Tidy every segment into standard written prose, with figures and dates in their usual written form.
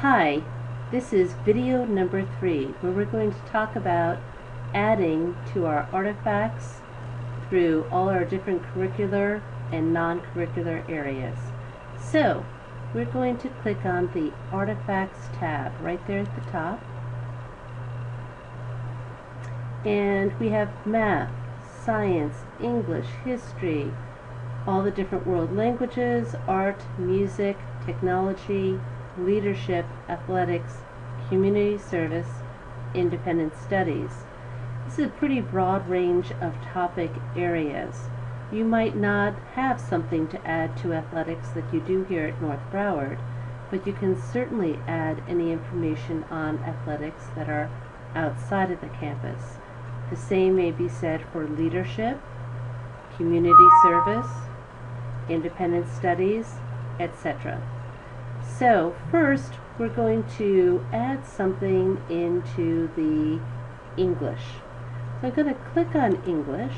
Hi, this is video number 3, where we're going to talk about adding to our artifacts through all our different curricular and non-curricular areas. So, we're going to click on the Artifacts tab right there at the top. And we have math, science, English, history, all the different world languages, art, music, technology, leadership, athletics, community service, independent studies. This is a pretty broad range of topic areas. You might not have something to add to athletics that you do here at North Broward, but you can certainly add any information on athletics that are outside of the campus. The same may be said for leadership, community service, independent studies, etc. So first we're going to add something into the English. So I'm going to click on English,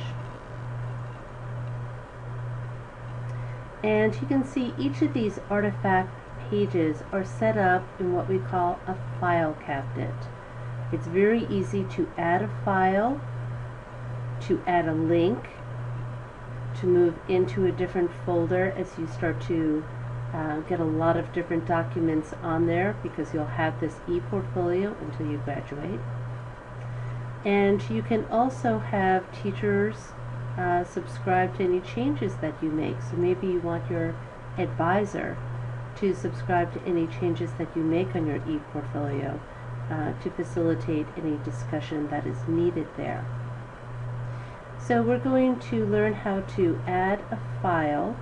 and you can see each of these artifact pages are set up in what we call a file cabinet. It's very easy to add a file, to add a link, to move into a different folder as you start to get a lot of different documents on there, because you'll have this eportfolio until you graduate. And you can also have teachers subscribe to any changes that you make. So maybe you want your advisor to subscribe to any changes that you make on your eportfolio to facilitate any discussion that is needed there. So we're going to learn how to add a file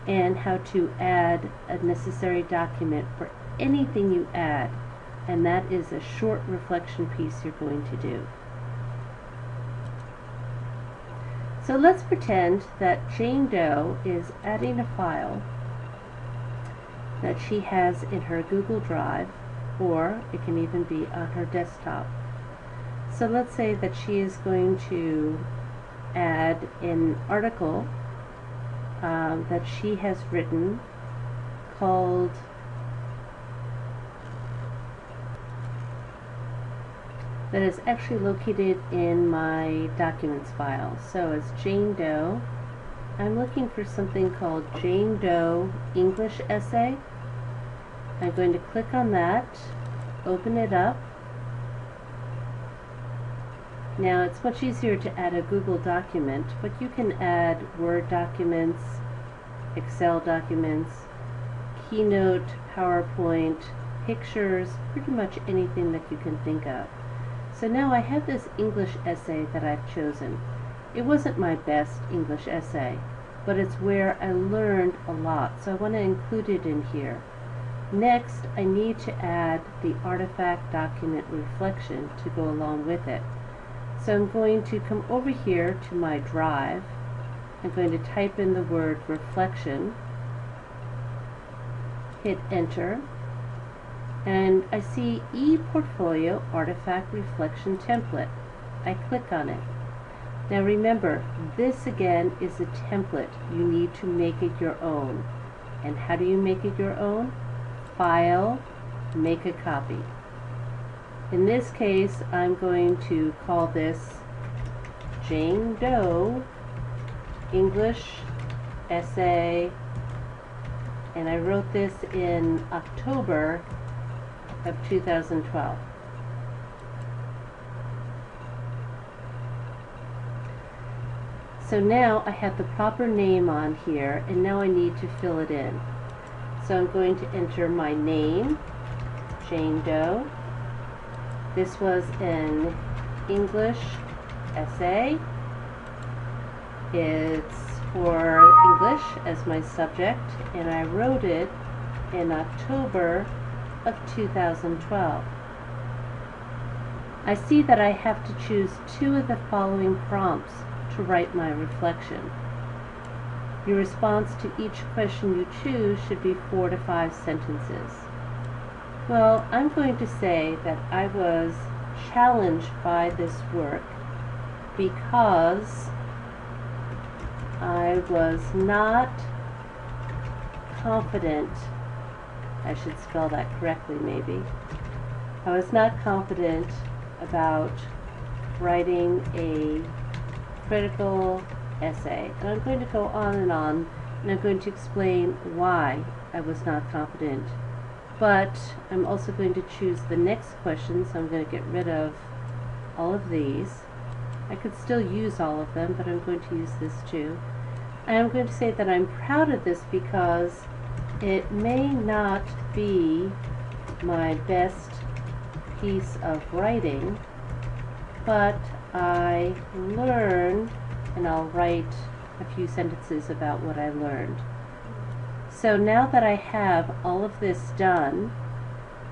and how to add a necessary document for anything you add, and that is a short reflection piece you're going to do. So let's pretend that Jane Doe is adding a file that she has in her Google Drive, or it can even be on her desktop. So let's say that she is going to add an article that she has written called that is actually located in my documents file. So as Jane Doe, I'm looking for something called Jane Doe English Essay. I'm going to click on that, open it up. Now it's much easier to add a Google document, but you can add Word documents, Excel documents, Keynote, PowerPoint, pictures, pretty much anything that you can think of. So now I have this English essay that I've chosen. It wasn't my best English essay, but it's where I learned a lot, so I want to include it in here. Next, I need to add the artifact document reflection to go along with it. So I'm going to come over here to my drive. I'm going to type in the word reflection, hit enter, and I see ePortfolio Artifact Reflection Template. I click on it. Now remember, this again is a template. You need to make it your own. And how do you make it your own? File, make a copy. In this case, I'm going to call this Jane Doe English Essay, and I wrote this in October of 2012. So now I have the proper name on here, and now I need to fill it in. So I'm going to enter my name, Jane Doe. This was an English essay. It's for English as my subject, and I wrote it in October of 2012. I see that I have to choose 2 of the following prompts to write my reflection. Your response to each question you choose should be 4 to 5 sentences. Well, I'm going to say that I was challenged by this work because I was not confident I should spell that correctly maybe. I was not confident about writing a critical essay. And I'm going to go on, and I'm going to explain why I was not confident. But I'm also going to choose the next question, so I'm going to get rid of all of these. I could still use all of them, but I'm going to use this too. And I'm going to say that I'm proud of this because it may not be my best piece of writing, but I learned, and I'll write a few sentences about what I learned. So now that I have all of this done,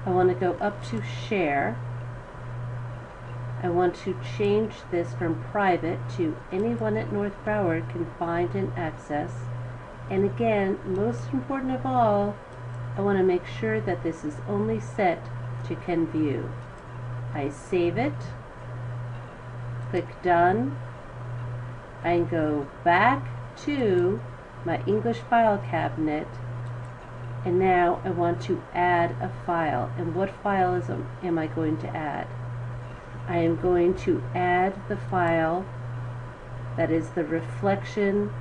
I want to go up to share. I want to change this from private to anyone at North Broward can find and access. And again, most important of all, I want to make sure that this is only set to can view. I save it, click done. I go back to my English file cabinet, and now I want to add a file. And what file am I going to add? I am going to add the file that is the reflection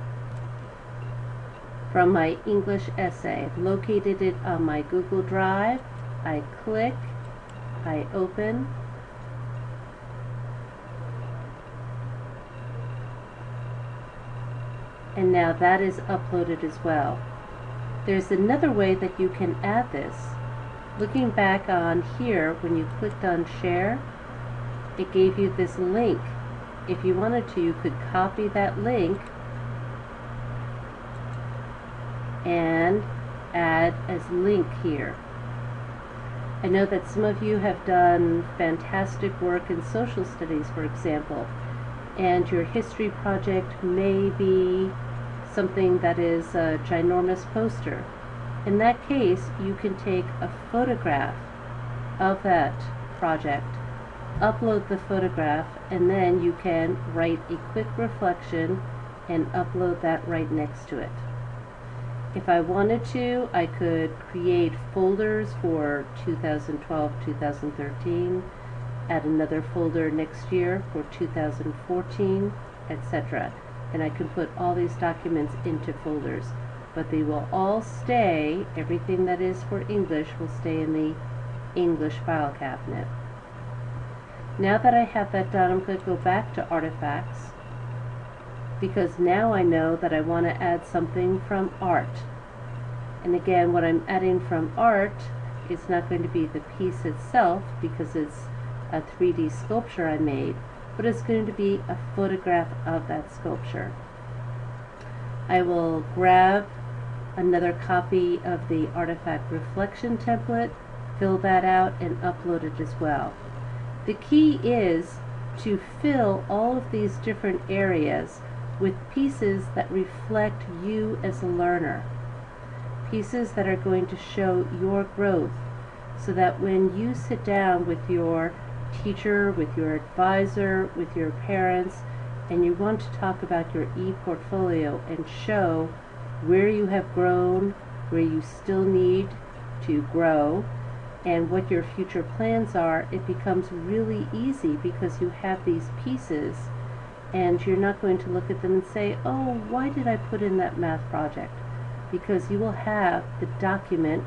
from my English essay. I've located it on my Google Drive. I click, I open, and now that is uploaded as well. There's another way that you can add this. Looking back on here, when you clicked on share, it gave you this link. If you wanted to, you could copy that link and add as link here. I know that some of you have done fantastic work in social studies, for example, and your history project may be something that is a ginormous poster. In that case, you can take a photograph of that project, upload the photograph, and then you can write a quick reflection and upload that right next to it. If I wanted to, I could create folders for 2012, 2013, add another folder next year for 2014, etc. And I can put all these documents into folders, but they will all stay, everything that is for English will stay in the English file cabinet. Now that I have that done, I'm going to go back to artifacts, because now I know that I want to add something from art. And again, what I'm adding from art is not going to be the piece itself, because it's a 3D sculpture I made, but it's going to be a photograph of that sculpture. I will grab another copy of the artifact reflection template, fill that out, and upload it as well. The key is to fill all of these different areas with pieces that reflect you as a learner. Pieces that are going to show your growth, so that when you sit down with your teacher, with your advisor, with your parents, and you want to talk about your eportfolio and show where you have grown, where you still need to grow, and what your future plans are, it becomes really easy because you have these pieces and you're not going to look at them and say, oh, why did I put in that math project? Because you will have the document,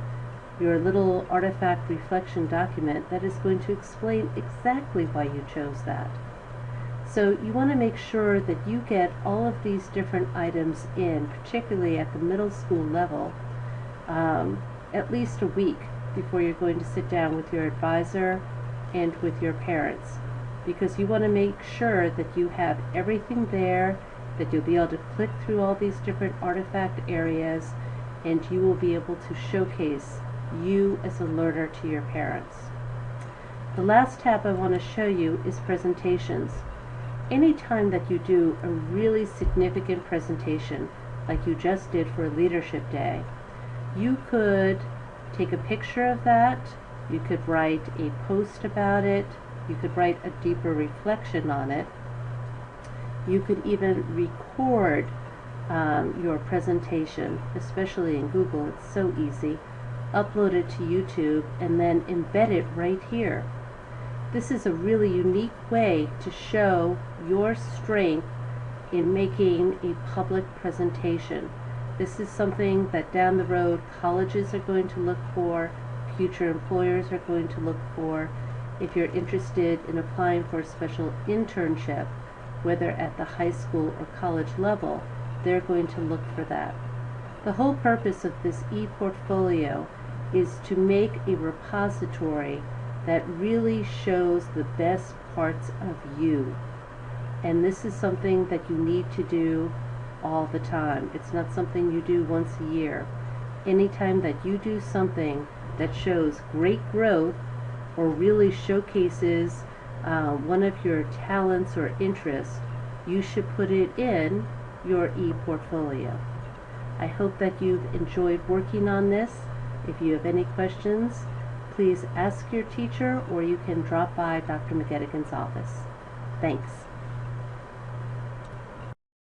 your little artifact reflection document, that is going to explain exactly why you chose that. So you want to make sure that you get all of these different items in, particularly at the middle school level, at least a week before you're going to sit down with your advisor and with your parents, because you want to make sure that you have everything there, that you'll be able to click through all these different artifact areas, and you will be able to showcase you as a learner to your parents. The last tab I want to show you is presentations. Anytime that you do a really significant presentation, like you just did for Leadership Day, you could take a picture of that, you could write a post about it, you could write a deeper reflection on it, you could even record your presentation, especially in Google. It's so easy. upload it to YouTube, and then embed it right here. This is a really unique way to show your strength in making a public presentation. This is something that down the road colleges are going to look for, future employers are going to look for. If you're interested in applying for a special internship, whether at the high school or college level, they're going to look for that. The whole purpose of this eportfolio is to make a repository that really shows the best parts of you. And this is something that you need to do all the time. It's not something you do once a year. Anytime that you do something that shows great growth or really showcases one of your talents or interests, you should put it in your eportfolio. I hope that you've enjoyed working on this. If you have any questions, please ask your teacher, or you can drop by Dr. McGettigan's office. Thanks.